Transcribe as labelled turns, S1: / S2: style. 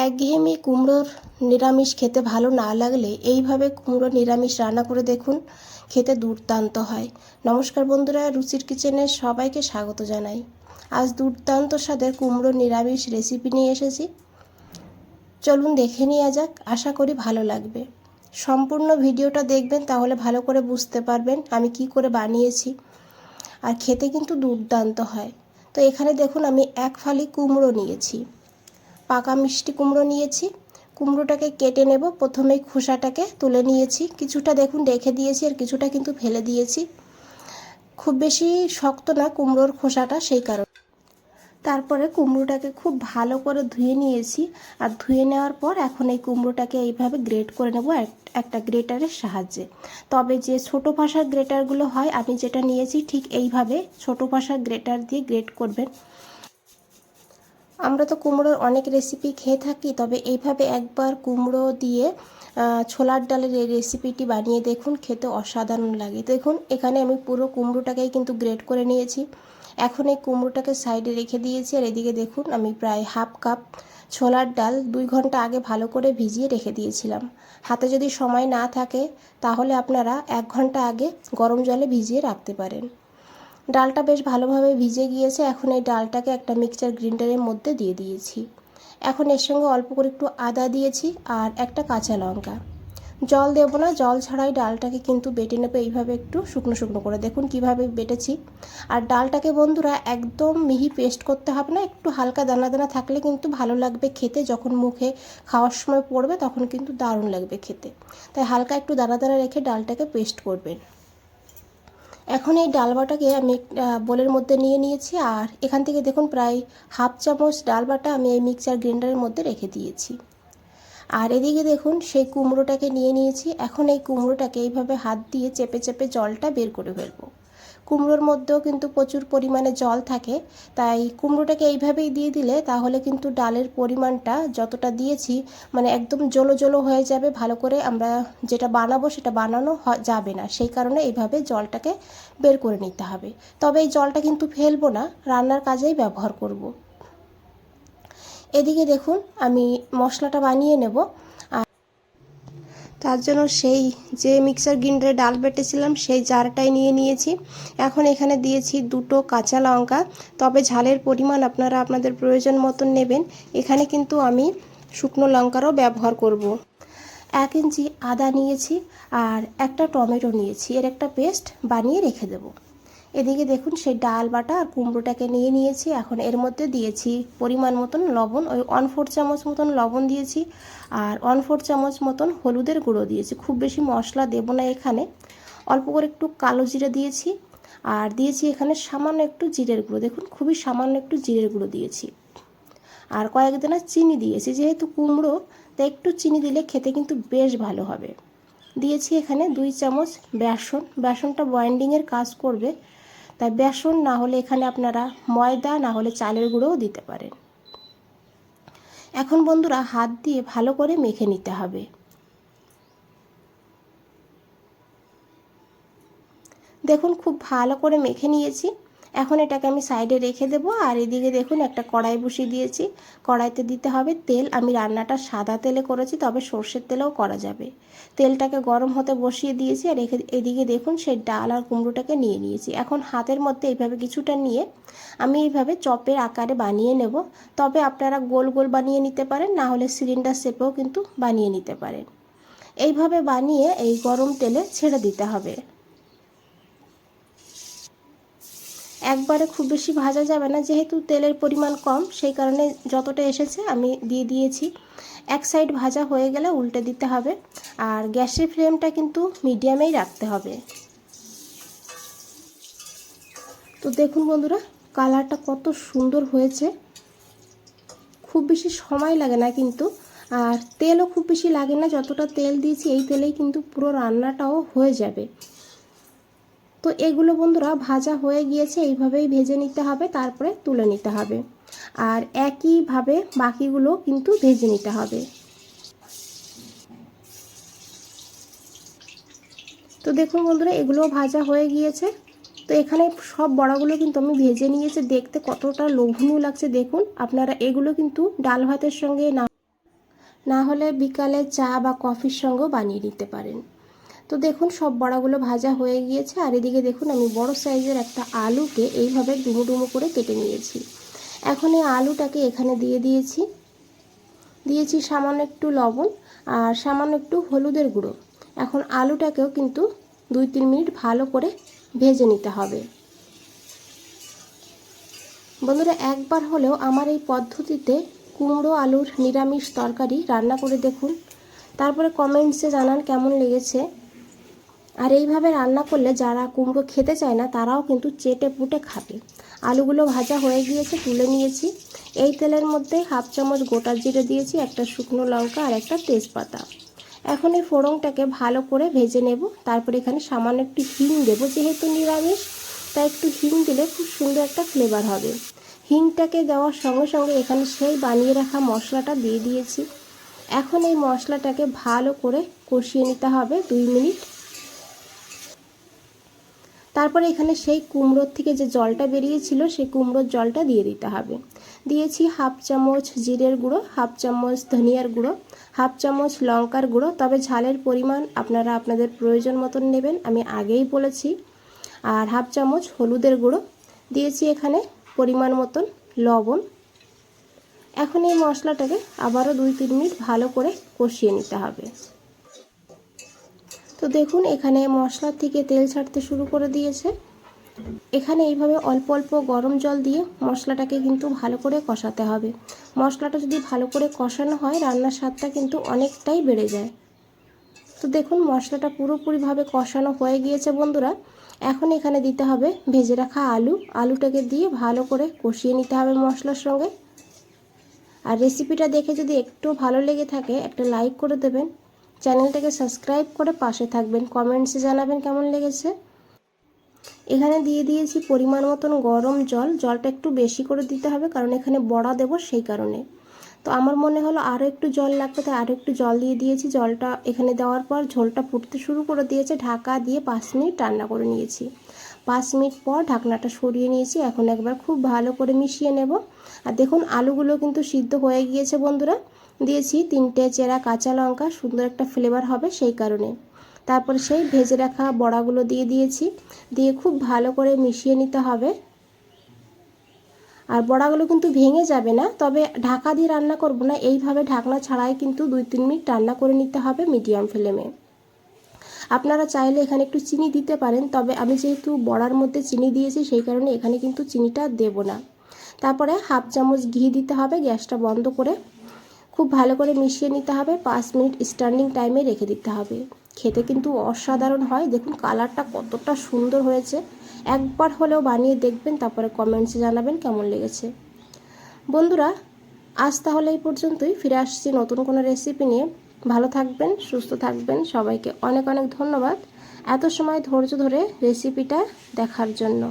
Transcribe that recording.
S1: একঘেয়েমি কুমড়োর নিরামিষ খেতে ভালো না লাগলে এইভাবে কুমড়ো নিরামিষ রান্না করে দেখুন, খেতে দুর্দান্ত হয়। নমস্কার বন্ধুরা, রুচির কিচেনে সবাইকে স্বাগত জানাই। আজ দুর্দান্ত স্বাদের কুমড়ো নিরামিষ রেসিপি নিয়ে এসেছি। চলুন দেখে নেওয়া যাক, আশা করি ভালো লাগবে। সম্পূর্ণ ভিডিওটা দেখবেন, তাহলে ভালো করে বুঝতে পারবেন আমি কি করে বানিয়েছি। আর খেতে কিন্তু দুর্দান্ত হয়। তো এখানে দেখুন আমি এক ফালি কুমড়ো নিয়েছি, পাকা মিষ্টি কুমড়ো নিয়েছি। কুমড়োটাকে কেটে নেব। প্রথমেই খোসাটাকে তুলে নিয়েছি, কিছুটা দেখুন রেখে দিয়েছি আর কিছুটা কিন্তু ফেলে দিয়েছি। খুব বেশি শক্ত না কুমড়োর খোসাটা, সেই কারণে। তারপরে কুমড়োটাকে খুব ভালো করে ধুয়ে নিয়েছি। আর ধুয়ে নেওয়ার পর এখন এই কুমড়োটাকে এইভাবে গ্রেট করে নেব একটা গ্রেটারের সাহায্যে। তবে যে ছোটো ভাষার গ্রেটারগুলো হয়, আমি যেটা নিয়েছি ঠিক এইভাবে ছোটো ভাষার গ্রেটার দিয়ে গ্রেট করবেন। আমরা তো কুমড়োর অনেক রেসিপি খেয়ে থাকি, তবে এইভাবে একবার কুমড়ো দিয়ে ছোলার ডালের এই রেসিপিটি বানিয়ে দেখুন, খেতে অসাধারণ লাগে। দেখুন এখানে আমি পুরো কুমড়োটাকেই কিন্তু গ্রেট করে নিয়েছি। এখন এই কুমড়োটাকে সাইডে রেখে দিয়েছি। আর এদিকে দেখুন আমি প্রায় হাফ কাপ ছোলার ডাল 2 ঘন্টা আগে ভালো করে ভিজিয়ে রেখে দিয়েছিলাম। হাতে যদি সময় না থাকে তাহলে আপনারা 1 ঘন্টা আগে গরম জলে ভিজিয়ে রাখতে পারেন। ডালটা বেশ ভালোভাবে ভিজে গিয়েছে। এখন এই ডালটাকে একটা মিক্সচার গ্রাইন্ডারের মধ্যে দিয়ে দিয়েছি। এখন এর সঙ্গে অল্প করে একটু আদা দিয়েছি আর একটা কাঁচা লঙ্কা। জল দেব না, জল ছাড়াই ডালটাকে কিন্তু বেটে নেবো এইভাবে একটু শুকনো শুকনো করে। দেখুন কিভাবে বেটেছি। আর ডালটাকে বন্ধুরা একদম মিহি পেস্ট করতে হবে না, একটু হালকা দানা দানা থাকলে কিন্তু ভালো লাগবে খেতে। যখন মুখে খাওয়ার সময় পড়বে তখন কিন্তু দারুণ লাগবে খেতে। তাই হালকা একটু দানা দানা রেখে ডালটাকে পেস্ট করবেন। এখন এই ডাল বাটাকে আমি বোলের মধ্যে নিয়ে নিয়েছি। আর এখান থেকে দেখুন প্রায় হাফ চামচ ডাল বাটা আমি এই মিক্সচার গ্রাইন্ডারের মধ্যে রেখে দিয়েছি। আর এদিকে দেখুন সেই কুমড়োটাকে নিয়ে নিয়েছি। এখন এই কুমড়োটাকে এইভাবে হাত দিয়ে চেপে চেপে জলটা বের করে ফেলবো। কুমড়োর মধ্যেও কিন্তু প্রচুর পরিমাণে জল থাকে, তাই কুমড়োটাকে এইভাবেই দিয়ে দিলে তাহলে কিন্তু ডালের পরিমাণটা যতটা দিয়েছি মানে একদম জলো জলো হয়ে যাবে। ভালো করে আমরা যেটা বানাবো সেটা বানানো যাবে না, সেই কারণে এইভাবে জলটাকে বের করে নিতে হবে। তবে এই জলটা কিন্তু ফেলবো না, রান্নার কাজেই ব্যবহার করব। এদিকে দেখুন আমি মশলাটা বানিয়ে নেব। তার জন্য সেই যে মিক্সার গ্রাইন্ডারে ডাল বেটেছিলাম সেই জারটাই নিয়ে নিয়েছি। এখন এখানে দিয়েছি 2টো কাঁচা লঙ্কা। তবে ঝালের পরিমাণ আপনারা আপনাদের প্রয়োজন মতন নেবেন। এখানে কিন্তু আমি শুকনো লঙ্কারও ব্যবহার করব। 1 ইঞ্চি আদা নিয়েছি আর একটা টমেটো নিয়েছি, এর একটা পেস্ট বানিয়ে রেখে দেব। এদিকে দেখুন সেই ডাল বাটা আর কুমড়োটাকে নিয়ে নিয়েছি। এখন এর মধ্যে দিয়েছি পরিমাণ মতন লবণ, ওই 1/4 চামচ মতন লবণ দিয়েছি। আর 1/4 চামচ মতন হলুদের গুঁড়ো দিয়েছি। খুব বেশি মশলা দেব না এখানে। অল্প করে একটু কালো জিরে দিয়েছি। আর দিয়েছি এখানে সামান্য একটু জিরের গুঁড়ো। দেখুন খুবই সামান্য একটু জিরের গুঁড়ো দিয়েছি। আর কয়েক দানা চিনি দিয়েছি, যেহেতু কুমড়ো তাই একটু চিনি দিলে খেতে কিন্তু বেশ ভালো হবে। দিয়েছি এখানে 2 চামচ বেসন। বেসনটা বাইন্ডিংয়ের কাজ করবে, তাই বেসন না হলে এখানে আপনারা ময়দা না হলে চালের গুঁড়োও দিতে পারেন। এখন বন্ধুরা হাত দিয়ে ভালো করে মেখে নিতে হবে। দেখুন খুব ভালো করে মেখে নিয়েছি। এখন এটাকে আমি সাইডে রেখে দেব। আর এদিকে দেখুন একটা কড়াই বসিয়ে দিয়েছি। কড়াইতে দিতে হবে তেল। আমি রান্নাটা সাদা তেলে করেছি, তবে সর্ষের তেলেও করা যাবে। তেলটাকে গরম হতে বসিয়ে দিয়েছি। আর এদিকে দেখুন সেই ডাল আর কুমড়োটাকে নিয়ে নিয়েছি। এখন হাতের মধ্যে এইভাবে কিছুটা নিয়ে আমি এইভাবে চপের আকারে বানিয়ে নেব। তবে আপনারা গোল গোল বানিয়ে নিতে পারেন, না হলে সিলিন্ডার শেপেও কিন্তু বানিয়ে নিতে পারেন। এইভাবে বানিয়ে এই গরম তেলে ছেড়ে দিতে হবে। একবারে খুব বেশি ভাজা যাবে না, যেহেতু তেলের পরিমাণ কম, সেই কারণে যতটা এসেছে আমি দিয়ে দিয়েছি। এক সাইড ভাজা হয়ে গেলে উল্টে দিতে হবে। আর গ্যাসের ফ্লেমটা কিন্তু মিডিয়ামেই রাখতে হবে। তো দেখুন বন্ধুরা কালারটা কত সুন্দর হয়েছে। খুব বেশি সময় লাগে না কিন্তু, আর তেলও খুব বেশি লাগে না। যতটা তেল দিয়েছি এই তেলেই কিন্তু পুরো রান্নাটাও হয়ে যাবে। তো এগুলো বন্ধুরা ভাজা হয়ে গিয়েছে, এইভাবেই ভেজে নিতে হবে, তারপরে তুলে নিতে হবে। আর একইভাবে বাকিগুলো কিন্তু ভেজে নিতে হবে। তো দেখুন বন্ধুরা এগুলো ভাজা হয়ে গিয়েছে। তো এখানে সব বড়াগুলো কিন্তু আমি ভেজে নিয়েছি। দেখতে কতটা লোভনীয় লাগছে দেখুন। আপনারা এগুলো কিন্তু ডাল ভাতের সঙ্গে না না হলে বিকালে চা বা কফির সঙ্গেও বানিয়ে নিতে পারেন। তো দেখুন সব বড়াগুলো ভাজা হয়ে গিয়েছে। আর এদিকে দেখুন আমি বড় সাইজের একটা আলুকে এইভাবে ডুমো ডুমো করে কেটে নিয়েছি। এখন এই আলুটাকে এখানে দিয়েছি সামান্য একটু লবণ আর সামান্য একটু হলুদের গুঁড়ো। এখন আলুটাকেও কিন্তু 2-3 মিনিট ভালো করে ভেজে নিতে হবে। বন্ধুরা একবার হলেও আমার এই পদ্ধতিতে কুমড়ো আলুর নিরামিষ তরকারি রান্না করে দেখুন, তারপরে কমেন্টসে জানান কেমন লেগেছে। আর এইভাবে রান্না করলে যারা কুমড়ো খেতে চায় না তারাও কিন্তু চেটে পুটে খাবে। আলুগুলো ভাজা হয়ে গিয়েছে, তুলে নিয়েছি। এই তেলের মধ্যে 1/2 চামচ গোটা জিরে দিয়েছি, একটা শুকনো লঙ্কা আর একটা তেজপাতা। এখন এই ফোড়নটাকে ভালো করে ভেজে নেব। তারপরে এখানে সামান্য একটু হিং দেবো, যেহেতু নিরামিষ তাই একটু হিং দিলে খুব সুন্দর একটা ফ্লেভার হবে। হিংটাকে দেওয়ার সঙ্গে সঙ্গে এখানে সেই বানিয়ে রাখা মশলাটা দিয়ে দিয়েছি। এখন এই মশলাটাকে ভালো করে কষিয়ে নিতে হবে 2 মিনিট। তারপরে এখানে সেই কুমড়োর থেকে যে জলটা বেরিয়েছিল সেই কুমড়োর জলটা দিয়ে দিতে হবে। দিয়েছি 1/2 চামচ জিরের গুঁড়ো, 1/2 চামচ ধনিয়ার গুঁড়ো, 1/2 চামচ লঙ্কার গুঁড়ো। তবে ঝালের পরিমাণ আপনারা আপনাদের প্রয়োজন মতন নেবেন, আমি আগেই বলেছি। আর 1/2 চামচ হলুদের গুঁড়ো দিয়েছি, এখানে পরিমাণ মতন লবণ। এখন এই মশলাটাকে আবারও 2-3 মিনিট ভালো করে কষিয়ে নিতে হবে। তো দেখুন এখানে মশলার থেকে তেল ছাড়তে শুরু করে দিয়েছে। এখানে এইভাবে অল্প অল্প গরম জল দিয়ে মশলাটাকে কিন্তু ভালো করে কষাতে হবে। মশলাটা যদি ভালো করে কষানো হয় রান্নার স্বাদটা কিন্তু অনেকটাই বেড়ে যায়। তো দেখুন মশলাটা পুরোপুরিভাবে কষানো হয়ে গিয়েছে বন্ধুরা। এখন এখানে দিতে হবে ভেজে রাখা আলুটাকে দিয়ে ভালো করে কষিয়ে নিতে হবে মশলার সঙ্গে। আর রেসিপিটা দেখে যদি একটু ভালো লেগে থাকে একটা লাইক করে দেবেন, চ্যানেলটাকে সাবস্ক্রাইব করে পাশে থাকবেন, কমেন্টসে জানাবেন কেমন লেগেছে। এখানে দিয়ে দিয়েছি পরিমাণ মতন গরম জল। জলটা একটু বেশি করে দিতে হবে কারণ এখানে বড়া দেবো সেই কারণে। তো আমার মনে হলো আরও একটু জল লাগবে তাই আরও একটু জল দিয়ে দিয়েছি। জলটা এখানে দেওয়ার পর ঝোলটা ফুটতে শুরু করে দিয়েছে। ঢাকা দিয়ে 5 মিনিট রান্না করে নিয়েছি। 5 মিনিট পর ঢাকনাটা সরিয়ে নিয়েছি। এখন একবার খুব ভালো করে মিশিয়ে নেব। আর দেখুন আলুগুলো কিন্তু সিদ্ধ হয়ে গিয়েছে বন্ধুরা। দিয়েছি 3টে চেরা কাঁচা লঙ্কা, সুন্দর একটা ফ্লেভার হবে সেই কারণে। তারপর সেই ভেজে রাখা বড়াগুলো দিয়ে দিয়েছি, দিয়ে খুব ভালো করে মিশিয়ে নিতে হবে। আর বড়াগুলো কিন্তু ভেঙে যাবে না, তবে ঢাকা দিয়ে রান্না করব না, এইভাবে ঢাকনা ছাড়াই কিন্তু 2-3 মিনিট রান্না করে নিতে হবে মিডিয়াম ফ্লেমে। আপনারা চাইলে এখানে একটু চিনি দিতে পারেন, তবে আমি যেহেতু বড়ার মধ্যে চিনি দিয়েছি সেই কারণে এখানে কিন্তু চিনিটা দেব না। তারপরে 1/2 চামচ ঘি দিতে হবে। গ্যাসটা বন্ধ করে খুব ভালো করে মিশিয়ে নিতে হবে। 5 মিনিট স্ট্যান্ডিং টাইমে রেখে দিতে হবে। খেতে কিন্তু অসাধারণ হয়। দেখুন কালারটা কতটা সুন্দর হয়েছে। একবার হলেও বানিয়ে দেখবেন, তারপরে কমেন্টসে জানাবেন কেমন লেগেছে। বন্ধুরা আজ তাহলে এই পর্যন্তই, ফিরে আসছি নতুন কোনো রেসিপি নিয়ে। ভালো থাকবেন, সুস্থ থাকবেন। সবাইকে অনেক অনেক ধন্যবাদ এত সময় ধৈর্য ধরে রেসিপিটা দেখার জন্য।